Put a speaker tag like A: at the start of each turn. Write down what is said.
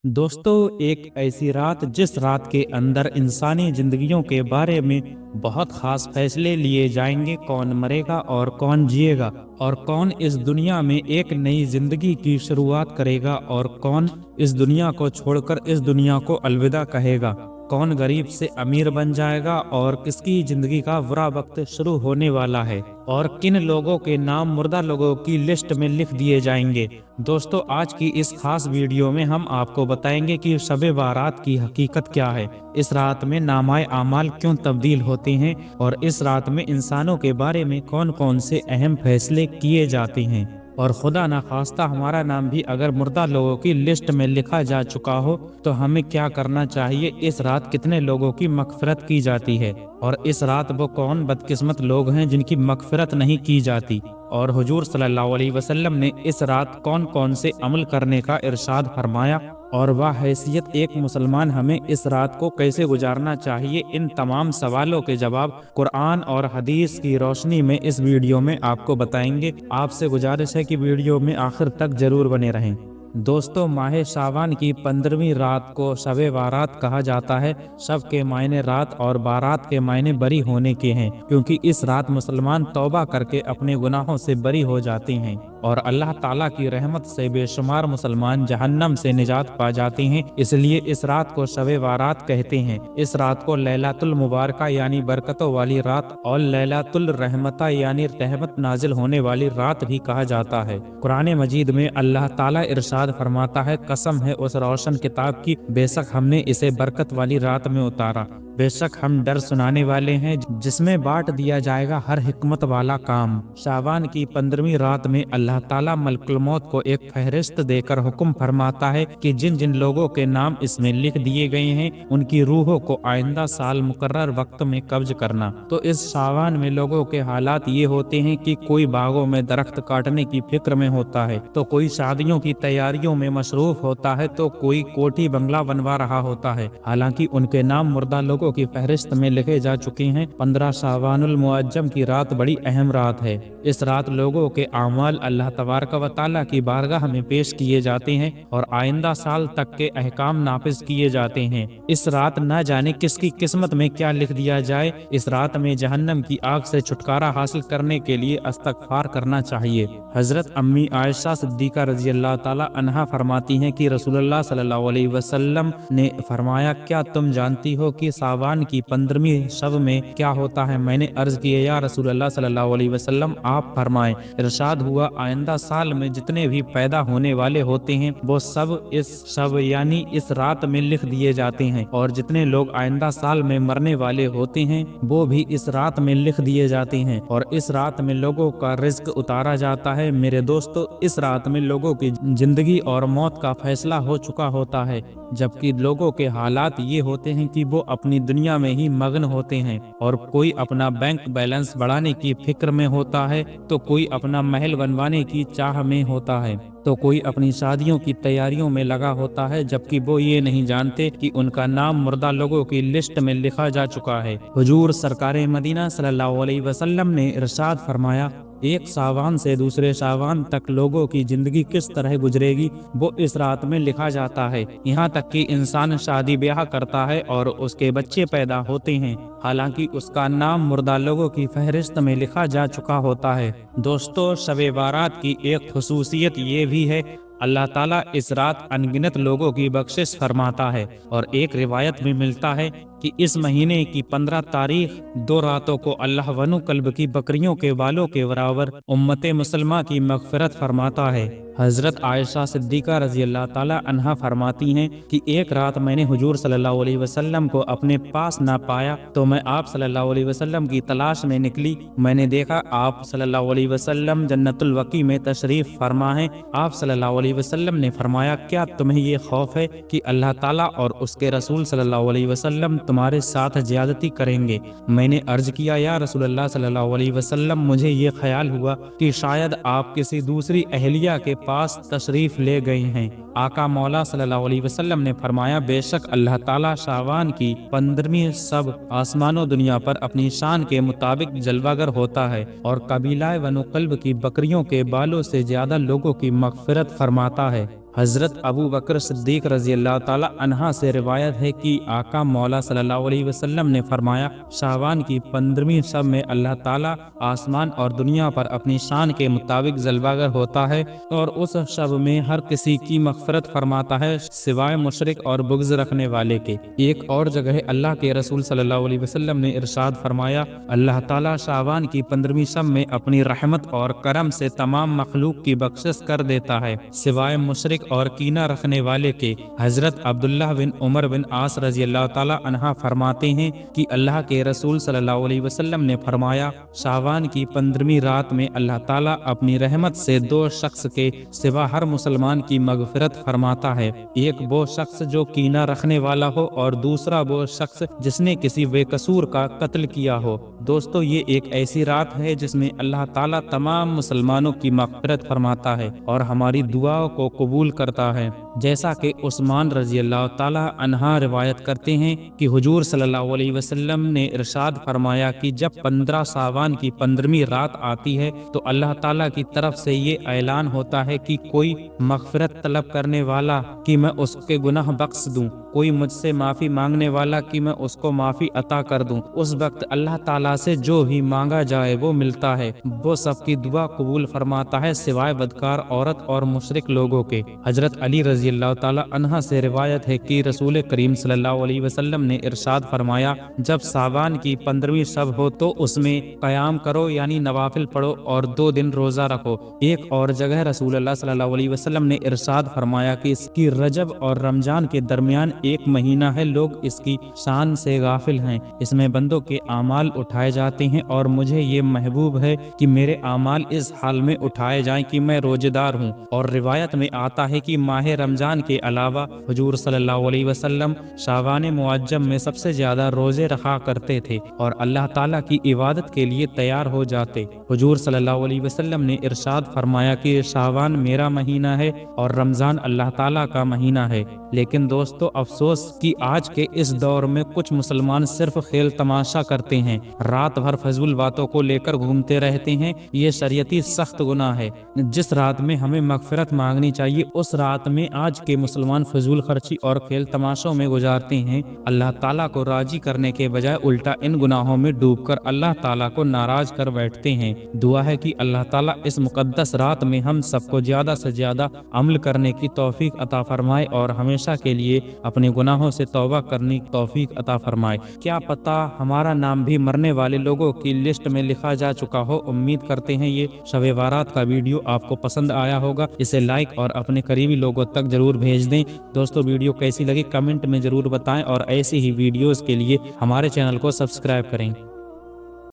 A: दोस्तों, एक ऐसी रात जिस रात के अंदर इंसानी जिंदगियों के बारे में बहुत खास फैसले लिए जाएंगे। कौन मरेगा और कौन जिएगा, और कौन इस दुनिया में एक नई जिंदगी की शुरुआत करेगा और कौन इस दुनिया को छोड़कर इस दुनिया को अलविदा कहेगा। कौन गरीब से अमीर बन जाएगा और किसकी जिंदगी का बुरा वक्त शुरू होने वाला है, और किन लोगों के नाम मुर्दा लोगों की लिस्ट में लिख दिए जाएंगे। दोस्तों, आज की इस खास वीडियो में हम आपको बताएंगे कि शब बारात की हकीकत क्या है, इस रात में नामाए आमाल क्यों तब्दील होते हैं, और इस रात में इंसानों के बारे में कौन कौन से अहम फैसले किए जाते हैं। और खुदा ना खास्ता हमारा नाम भी अगर मुर्दा लोगों की लिस्ट में लिखा जा चुका हो तो हमें क्या करना चाहिए। इस रात कितने लोगों की मगफिरत की जाती है, और इस रात वो कौन बदकिस्मत लोग हैं जिनकी मगफिरत नहीं की जाती, और हुजूर सल्लल्लाहु अलैहि वसल्लम ने इस रात कौन कौन से अमल करने का इरशाद फरमाया, और वह हैसियत एक मुसलमान हमें इस रात को कैसे गुजारना चाहिए। इन तमाम सवालों के जवाब कुरान और हदीस की रोशनी में इस वीडियो में आपको बताएंगे। आपसे गुजारिश है कि वीडियो में आखिर तक जरूर बने रहें। दोस्तों, माह शाबान की 15वीं रात को शब बारात कहा जाता है। शब के मायने रात और बारात के मायने बरी होने के हैं, क्योंकि इस रात मुसलमान तौबा करके अपने गुनाहों से बरी हो जाते हैं और अल्लाह ताला की रहमत से बेशुमार मुसलमान जहन्नम से निजात पा जाते हैं। इसलिए इस रात को शब बारात कहते हैं। इस रात को लैलातुल मुबारका यानी बरकतों वाली रात और लैलातुल रहमता यानी रहमत नाजिल होने वाली रात भी कहा जाता है। कुरान मजीद में अल्लाह ताला इरशाद फरमाता है, कसम है उस रोशन किताब की, बेशक हमने इसे बरकत वाली रात में उतारा। बेशक हम डर सुनाने वाले हैं जिसमें बांट दिया जाएगा हर हिकमत वाला काम। शाबान की 15वीं रात में अल्लाह ताला मलकुल मौत को एक फहरिस्त देकर हुक्म फरमाता है कि जिन जिन लोगों के नाम इसमें लिख दिए गए हैं उनकी रूहों को आइंदा साल मुकर्रर वक्त में कब्ज करना। तो इस शाबान में लोगों के हालात ये होते हैं कि कोई बागों में दरख्त काटने की फिक्र में होता है, तो कोई शादियों की तैयारियों में मशरूफ होता है, तो कोई कोठी बंगला बनवा रहा होता है। हालांकि उनके नाम मुर्दा लोगों की फहरिस्त में लिखे जा चुके हैं। 15 शाबानुल मुअज्जम की रात बड़ी अहम रात है। इस रात लोगों के आमाल अल्लाह तबारक व तआला की बारगाह में पेश किए जाते हैं और आइंदा साल तक के अहकाम नाफिज किए जाते हैं। इस रात न जाने किसकी किस्मत में क्या लिख दिया जाए। इस रात में जहन्नम की आग से छुटकारा हासिल करने के लिए इस्तगफार करना चाहिए। हजरत अम्मी आयशा सिद्दीका रजी अल्लाह ताला अन्हा फरमाती हैं कि रसूलुल्लाह सल्लल्लाहु अलैहि वसल्लम ने फरमाया, क्या तुम जानती हो कि शाबान की 15वीं शब में क्या होता है? मैंने अर्ज किया, या रसूलुल्लाह सल्लल्लाहु अलैहि वसल्लम आप फरमाएं। इरशाद हुआ, आइंदा साल में जितने भी पैदा होने वाले होते हैं वो सब इस शब यानी इस रात में लिख दिए जाते हैं, और जितने लोग आइंदा साल में मरने वाले होते हैं वो भी इस रात में लिख दिए जाते हैं, और इस रात में लोगों का रिज्क उतारा जाता है। मेरे दोस्तों, इस रात में लोगों की जिंदगी और मौत का फैसला हो चुका होता है, जबकि लोगों के हालात ये होते हैं कि वो अपनी दुनिया में ही मग्न होते हैं, और कोई अपना बैंक बैलेंस बढ़ाने की फिक्र में होता है, तो कोई अपना महल बनवाने की चाह में होता है, तो कोई अपनी शादियों की तैयारियों में लगा होता है, जबकि वो ये नहीं जानते कि उनका नाम मुर्दा लोगों की लिस्ट में लिखा जा चुका है। हुजूर सरकारे मदीना सल्लल्लाहु अलैहि वसल्लम ने इरशाद फरमाया, एक शाबान से दूसरे शाबान तक लोगों की जिंदगी किस तरह गुजरेगी वो इस रात में लिखा जाता है। यहाँ तक कि इंसान शादी ब्याह करता है और उसके बच्चे पैदा होते हैं, हालांकि उसका नाम मुर्दा लोगों की फहरिस्त में लिखा जा चुका होता है। दोस्तों, शब बारात की एक खुसूसियत ये भी है, अल्लाह ताला इस रात अनगिनत लोगों की बख्शिश फरमाता है, और एक रिवायत में मिलता है कि इस महीने की 15 तारीख 2 रातों को अल्लाह वनु कल्ब की बकरियों के बालों के बराबर उम्मत मुसलमा की मगफिरत फरमाता है। हजरत आयशा सिद्दीका रजी अल्लाह ताला अन्हा फरमाती हैं कि एक रात मैंने हुजूर सल्लल्लाहु अलैहि वसल्लम को अपने पास ना पाया, तो मैं आप सल्लल्लाहु अलैहि वसल्लम की तलाश में निकली। मैंने देखा आप सल्लल्लाहु अलैहि वसल्लम जन्नतुल वकी में तशरीफ फरमा है। आप सल्लल्लाहु अलैहि वसल्लम ने फरमाया, क्या तुम्हें ये खौफ है कि अल्लाह ताला और उसके रसूल सल्लल्लाहु अलैहि वसल्लम तुम्हारे साथ ज्यादती करेंगे? मैंने अर्ज किया, या रसूलुल्लाह सल्लल्लाहु अलैहि वसल्लम, मुझे ये ख्याल हुआ कि शायद आप किसी दूसरी अहलिया के पास तशरीफ ले गए हैं। आका मौला सल्लल्लाहु अलैहि वसल्लम ने फरमाया, बेशक अल्लाह ताला शाबान की 15वीं शब आसमानों दुनिया पर अपनी शान के मुताबिक जलवागर होता है, और कबीला बनु कल्ब की बकरियों के बालों से ज्यादा लोगों की मगफिरत फरमाता है। हजरत अबू बकर सिद्दीक रजी अल्लाह ताला अन्हा से रिवायत है कि आका मौला सल्लल्लाहु अलैहि वसल्लम ने फरमाया, शाबान की 15वीं शब में अल्लाह ताला आसमान और दुनिया पर अपनी शान के मुताबिक जलवागर होता है और उस शब में हर किसी की मग़फ़िरत फरमाता है सिवाय मुशरिक और बुग़्ज़ रखने वाले के। एक और जगह अल्लाह के रसूल सल्लल्लाहु अलैहि वसल्लम ने इरशाद फरमाया, अल्लाह ताला शाबान की 15वीं शब में अपनी रहमत और करम से तमाम मखलूक की बख्शिश कर देता है सिवाय मुशरिक और कीना रखने वाले के। हजरत अब्दुल्लाह बिन उमर बिन आस रजी अल्लाह ताला अन्हा फरमाते हैं कि अल्लाह के रसूल सल्लल्लाहु अलैहि वसल्लम ने फरमाया, शाबान की 15वीं रात में अल्लाह ताला अपनी रहमत से 2 शख्स के सिवा हर मुसलमान की मग़फ़िरत फरमाता है, एक वो शख्स जो कीना रखने वाला हो और दूसरा वो शख्स जिसने किसी बेकसूर का कत्ल किया हो। दोस्तों, ये एक ऐसी रात है जिसमें अल्लाह ताला तमाम मुसलमानों की मग़फ़िरत फरमाता है और हमारी दुआओं को कबूल करता है। जैसा कि उस्मान रजी अल्लाह ताला अन्हा रिवायत करते हैं कि हुजूर सल्लल्लाहु अलैहि वसल्लम ने इरशाद फरमाया कि जब 15 सावन की 15वीं रात आती है तो अल्लाह ताला की तरफ से ये ऐलान होता है कि कोई मग़फ़िरत तलब करने वाला कि मैं उसके गुनाह बख्श दूं, कोई मुझसे माफ़ी मांगने वाला कि मैं उसको माफ़ी अता कर दूं। उस वक्त अल्लाह ताला से जो भी मांगा जाए वो मिलता है, वो सबकी दुआ कबूल फरमाता है सिवाय बदकार औरत और मुशरिक लोगों के। हजरत अली रजी अल्लाह ताला अन्हा से रिवायत है कि रसूल करीम सल्लल्लाहु अलैहि वसल्लम ने इरशाद फरमाया, जब सावन की 15वीं शब हो तो उसमें क़याम करो यानी नवाफिल पढ़ो और 2 दिन रोज़ा रखो। एक और जगह रसूलुल्लाह सल्लल्लाहु अलैहि वसल्लम ने इरशाद फरमाया कि इसकी रजब और रमजान के दरमियान एक महीना है, लोग इसकी शान से गाफिल हैं, इसमें बंदों के आमाल उठाए जाते हैं और मुझे ये महबूब है कि मेरे आमाल इस हाल में उठाए जाएं कि मैं रोजेदार हूँ। और रिवायत में आता है कि माह रमजान के अलावा हुजूर सल्लल्लाहु अलैहि वसल्लम शाबान मुअज्जम में सबसे ज्यादा रोजे रखा करते थे और अल्लाह ताला की इबादत के लिए तैयार हो जाते। हुजूर सल्लल्लाहु अलैहि वसल्लम ने इरशाद फरमाया कि शाबान मेरा महीना है और रमजान अल्लाह ताला का महीना है। लेकिन दोस्तों, अफसोस कि आज के इस दौर में कुछ मुसलमान सिर्फ खेल तमाशा करते हैं, रात भर फजूल बातों को लेकर घूमते रहते हैं। ये शरीयती सख्त गुनाह है। जिस रात में हमें मगफिरत मांगनी चाहिए उस रात में आज के मुसलमान फजूल खर्ची और खेल तमाशों में गुजारते हैं। अल्लाह ताला को राजी करने के बजाय उल्टा इन गुनाहों में डूबकर अल्लाह ताला को नाराज कर बैठते हैं। दुआ है कि अल्लाह ताला इस मुकद्दस रात में हम सबको ज्यादा से ज्यादा अमल करने की तौफीक अता फरमाए और हमेशा के लिए अपने गुनाहों से तौबा करने की तौफीक अता फरमाए। क्या पता हमारा नाम भी मरने वाले लोगों की लिस्ट में लिखा जा चुका हो। उम्मीद करते हैं ये शब बारात का वीडियो आपको पसंद आया होगा। इसे लाइक और अपने करीबी लोगों तक जरूर भेज दें। दोस्तों, वीडियो कैसी लगी कमेंट में जरूर बताएं और ऐसी ही वीडियोस के लिए हमारे चैनल को सब्सक्राइब करें।